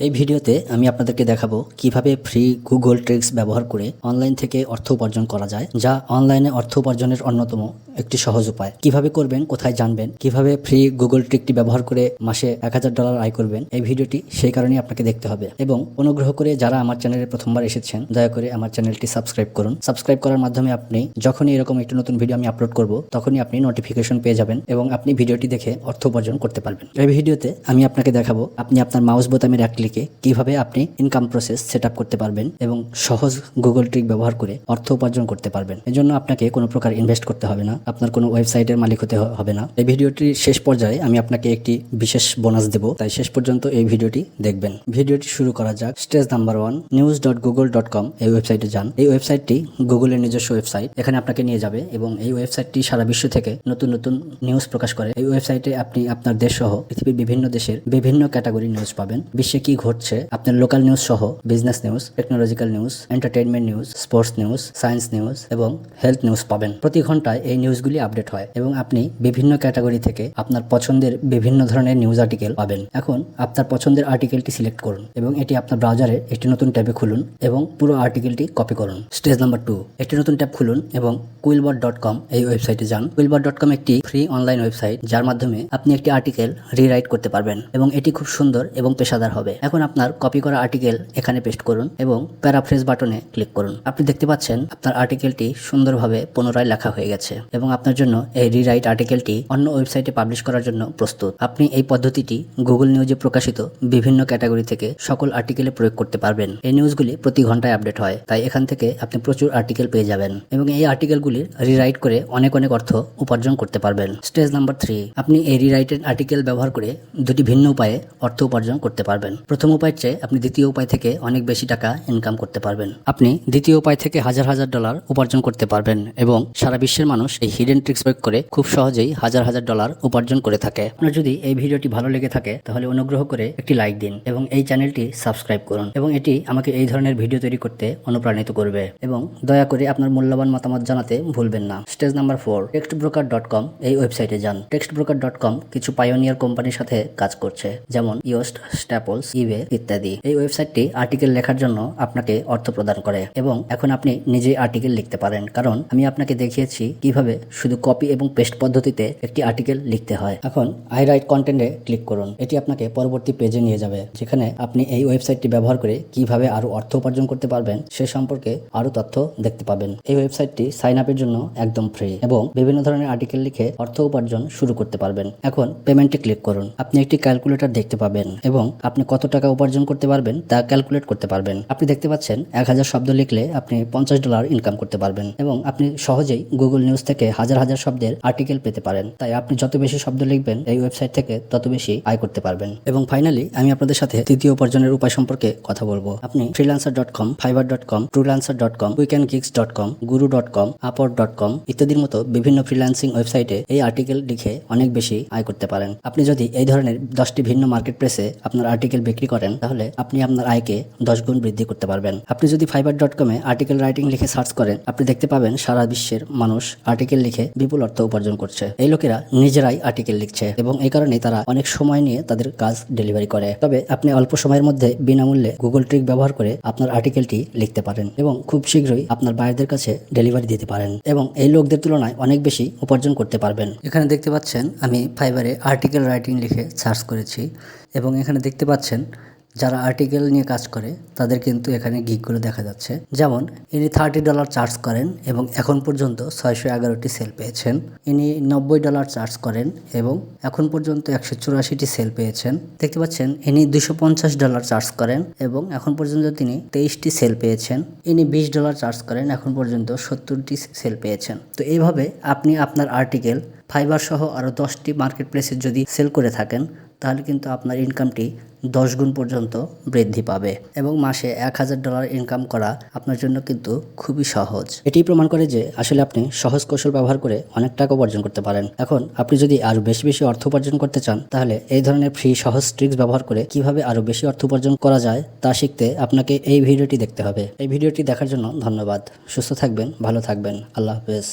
এই ভিডিওতে আমি আপনাদেরকে দেখাবো কিভাবে ফ্রি গুগল ট্রিক্স ব্যবহার করে অনলাইন থেকে অর্থ উপার্জন করা যায়, যা অনলাইনে অর্থ উপার্জনের অন্যতম একটি সহজ উপায়। কিভাবে করবেন, কোথায় জানবেন, কিভাবে ফ্রি গুগল ট্রিকটি ব্যবহার করে মাসে $1000 আয় করবেন, এই ভিডিওটি সেই কারণেই আপনাকে দেখতে হবে। এবং অনুগ্রহ করে যারা আমার চ্যানেলে প্রথমবার এসেছেন, দয়া করে আমার চ্যানেলটি সাবস্ক্রাইব করুন। সাবস্ক্রাইব করার মাধ্যমে আপনি যখনই এরকম একটি নতুন ভিডিও আমি আপলোড করব, তখনই আপনি নোটিফিকেশন পেয়ে যাবেন এবং আপনি ভিডিওটি দেখে অর্থ উপার্জন করতে পারবেন। এই ভিডিওতে আমি আপনাকে দেখাবো আপনি আপনার মাউস বোতামের এক ক্লিকে কিভাবে আপনি ইনকাম প্রসেস সেট আপ করতে পারবেন এবং সহজ গুগল ট্রিক ব্যবহার করে অর্থ উপার্জন করতে পারবেন। এজন্য আপনাকে কোনো প্রকার ইনভেস্ট করতে হবে না, আপনার কোনো ওয়েবসাইটের মালিক হতে হবে না। এই ভিডিওটির শেষ পর্যায়ে আমি আপনাকে একটি বিশেষ বোনাস দেব, তাই শেষ পর্যন্ত এই ভিডিওটি দেখবেন। ভিডিওটি শুরু করা যাক। স্টেজ নাম্বার 1, news.google.com এই ওয়েবসাইটে যান। এই ওয়েবসাইটটি গুগলের নিজস্ব ওয়েবসাইট। এখানে আপনাকে নিয়ে যাবে এবং এই ওয়েবসাইটটি সারা বিশ্ব থেকে নতুন নতুন নিউজ প্রকাশ করে। এই ওয়েবসাইটে আপনি আপনার দেশ সহ পৃথিবীর বিভিন্ন দেশের বিভিন্ন ক্যাটাগরি নিউজ পাবেন। বিশ্বে কি ঘটছে, আপনার লোকাল নিউজ সহ business news, technological news, entertainment news, sports news, science news এবং হেলথ নিউজ পাবেন। প্রতি ঘন্টায় এই নিউজগুলি আপডেট হয় এবং আপনি বিভিন্ন ক্যাটাগরি থেকে আপনার পছন্দের বিভিন্ন ধরনের নিউজ আর্টিকেল পাবেন। এখন আপনার পছন্দের আর্টিকেলটি সিলেক্ট করুন এবং এটি আপনার ব্রাউজারে একটি নতুন ট্যাবে খুলুন এবং পুরো আর্টিকেলটি কপি করুন। স্টেজ নাম্বার 2, একটি নতুন ট্যাব খুলুন এবং quillbot.com এই ওয়েবসাইটে যান। quillbot.com একটি ফ্রি অনলাইন ওয়েবসাইট, যার মাধ্যমে আপনি একটি আর্টিকেল রিরাইট করতে পারবেন এবং এটি খুব সুন্দর এবং পেশাদার হবে। এখন আপনার কপি করা আর্টিকেল এখানে পেস্ট করুন এবং প্যারাফ্রেজ বাটনে ক্লিক করুন। আপনি দেখতে পাচ্ছেন আপনার আর্টিকেলটি সুন্দরভাবে পুনরায় লেখা হয়ে গেছে এবং আপনার জন্য এই রিরাইট আর্টিকেলটি অন্য ওয়েবসাইটে পাবলিশ করার জন্য প্রস্তুত। আপনি এই পদ্ধতিটি গুগল নিউজে প্রকাশিত বিভিন্ন ক্যাটাগরি থেকে সকল আর্টিকেলে প্রয়োগ করতে পারবেন। এই নিউজগুলি প্রতি ঘন্টায় আপডেট হয়, তাই এখান থেকে আপনি প্রচুর আর্টিকেল পেয়ে যাবেন এবং এই আর্টিকেলগুলির রিরাইট করে অনেক অর্থ উপার্জন করতে পারবেন। স্টেজ নাম্বার 3, আপনি এই রিরাইটেড আর্টিকেল ব্যবহার করে দুটি ভিন্ন উপায়ে অর্থ উপার্জন করতে পারবেন। প্রথম উপায়ের চেয়ে আপনি দ্বিতীয় উপায় থেকে অনেক বেশি টাকা ইনকাম করতে পারবেন। আপনি দ্বিতীয় উপায় থেকে $1000 উপার্জন করতে পারবেন এবং সারা বিশ্বের মানুষ এই হিডেন ট্রিক্স প্রয়োগ করে খুব সহজেই $1000 উপার্জন করে থাকে। আপনার যদি এই ভিডিওটি ভালো লেগে থাকে তাহলে অনুগ্রহ করে একটি লাইক দিন এবং এই চ্যানেলটি সাবস্ক্রাইব করুন এবং এটি আমাকে এই ধরনের ভিডিও তৈরি করতে অনুপ্রাণিত করবে এবং দয়া করে আপনার মূল্যবান মতামত জানাতে ভুলবেন না। স্টেজ নাম্বার 4, textbroker.com এই ওয়েবসাইটে যান। textbroker.com কিছু পাইওনিয়ার কোম্পানির সাথে কাজ করছে, যেমন ইয়োস্ট, স্ট্যাপলস, ইবে ইত্যাদি। এই ওয়েবসাইটটি আর্টিকেল লেখার জন্য আপনাকে অর্থ প্রদান করে এবং এখন আপনি নিজেই আর্টিকেল লিখতে পারেন, কারণ আমি আপনাকে দেখিয়েছি কিভাবে শুধু কপি এবং পেস্ট পদ্ধতিতে একটি আর্টিকেল লিখতে হয়। এখন আই রাইট কন্টেন্টে ক্লিক করুন। এটি আপনাকে পরবর্তী পেজে নিয়ে যাবে, যেখানে আপনি এই ওয়েবসাইটটি ব্যবহার করে কিভাবে আরো অর্থ উপার্জন করতে পারবেন সে সম্পর্কে আরো তথ্য দেখতে পাবেন। এই ওয়েবসাইটটি সাইন আপের জন্য একদম ফ্রি এবং বিভিন্ন ধরনের আর্টিকেল লিখে অর্থ উপার্জন শুরু করতে পারবেন। এখন পেমেন্টে ক্লিক করুন। আপনি একটি ক্যালকুলেটর দেখতে পাবেন এবং আপনি কত টাকা উপার্জন করতে পারবেন তা ক্যালকুলেট করতে পারবেন। আপনি দেখতে পাচ্ছেন 1000 শব্দ লিখলে আপনি $50 ইনকাম করতে পারবেন এবং আপনি সহজেই গুগল নিউজ থেকে হাজার হাজার শব্দের আর্টিকেল পেতে পারেন। তাই আপনি যত বেশি শব্দ লিখবেন এই ওয়েবসাইট থেকে তত বেশি আয় করতে পারবেন। এবং ফাইনালি আমি আপনাদের সাথে তৃতীয় উপার্জনের উপায় সম্পর্কে কথা বলবো। আপনি freelancer.com, fiverr.com, truelancer.com, weekendgigs.com, guru.com, upwork.com ইত্যাদির মতো বিভিন্ন ফ্রিল্যান্সিং ওয়েবসাইটে এই আর্টিকেল লিখে অনেক বেশি আয় করতে পারেন। আপনি যদি এই ধরনের 10টি ভিন্ন মার্কেট প্লেসে আপনার আর্টিকেল বিক্রি করেন, তাহলে আপনি আপনার আয়কে 10 গুণ বৃদ্ধি করতে পারবেন। আপনি যদি fiverr.com এ আর্টিকেল রাইটিং লিখে সার্চ করেন, আপনি দেখতে পাবেন সারা বিশ্বের মানুষ আর্টিকেল লিখে বিপুল অর্থ উপার্জন করছে। এই লোকেরা নিজেরাই আর্টিকেল লিখছে এবং এই কারণে তারা অনেক সময় নিয়ে তাদের কাজ ডেলিভারি করে। তবে আপনি অল্প সময়ের মধ্যে বিনামূল্যে গুগল ট্রিক ব্যবহার করে আপনার আর্টিকেলটি লিখতে পারেন এবং খুব শীঘ্রই আপনার বায়ারদের কাছে ডেলিভারি দিতে পারেন এবং এই লোকদের তুলনায় অনেক বেশি উপার্জন করতে পারবেন। এখানে দেখতে পাচ্ছেন আমি ফাইবারে আর্টিকেল রাইটিং লিখে সার্চ করেছি এবং এখানে দেখতে পাচ্ছেন যারা আর্টিকেল নিয়ে কাজ করে তাদের কিন্তু এখানে গিগগুলো দেখা যাচ্ছে। যেমন ইনি $30 চার্জ করেন এবং এখন পর্যন্ত 611টি সেল পেয়েছেন। ইনি $90 চার্জ করেন এবং এখন পর্যন্ত 184টি সেল পেয়েছেন। দেখতে পাচ্ছেন ইনি $250 চার্জ করেন এবং এখন পর্যন্ত তিনি 23টি সেল পেয়েছেন। ইনি $20 চার্জ করেন, এখন পর্যন্ত 70টি সেল পেয়েছেন। তো এইভাবে আপনি আপনার আর্টিকেল ফাইবার সহ আরও 10টি মার্কেট প্লেসে যদি সেল করে থাকেন, তাহলে কিন্তু আপনার ইনকামটি 10 গুণ পর্যন্ত বৃদ্ধি পাবে এবং মাসে $1000 ইনকাম করা আপনার জন্য কিন্তু খুবই সহজ। এটি প্রমাণ করে যে আসলে আপনি সহজ কৌশল ব্যবহার করে অনেক টাকা উপার্জন করতে পারেন। এখন আপনি যদি আরো বেশি বেশি অর্থ উপার্জন করতে চান, তাহলে এই ধরনের ফ্রি সহজ ট্রিক্স ব্যবহার করে কিভাবে আরো বেশি অর্থ উপার্জন করা যায় তা শিখতে আপনাকে এই ভিডিওটি দেখতে হবে। এই ভিডিওটি দেখার জন্য ধন্যবাদ। সুস্থ থাকবেন, ভালো থাকবেন। আল্লাহ হাফেজ।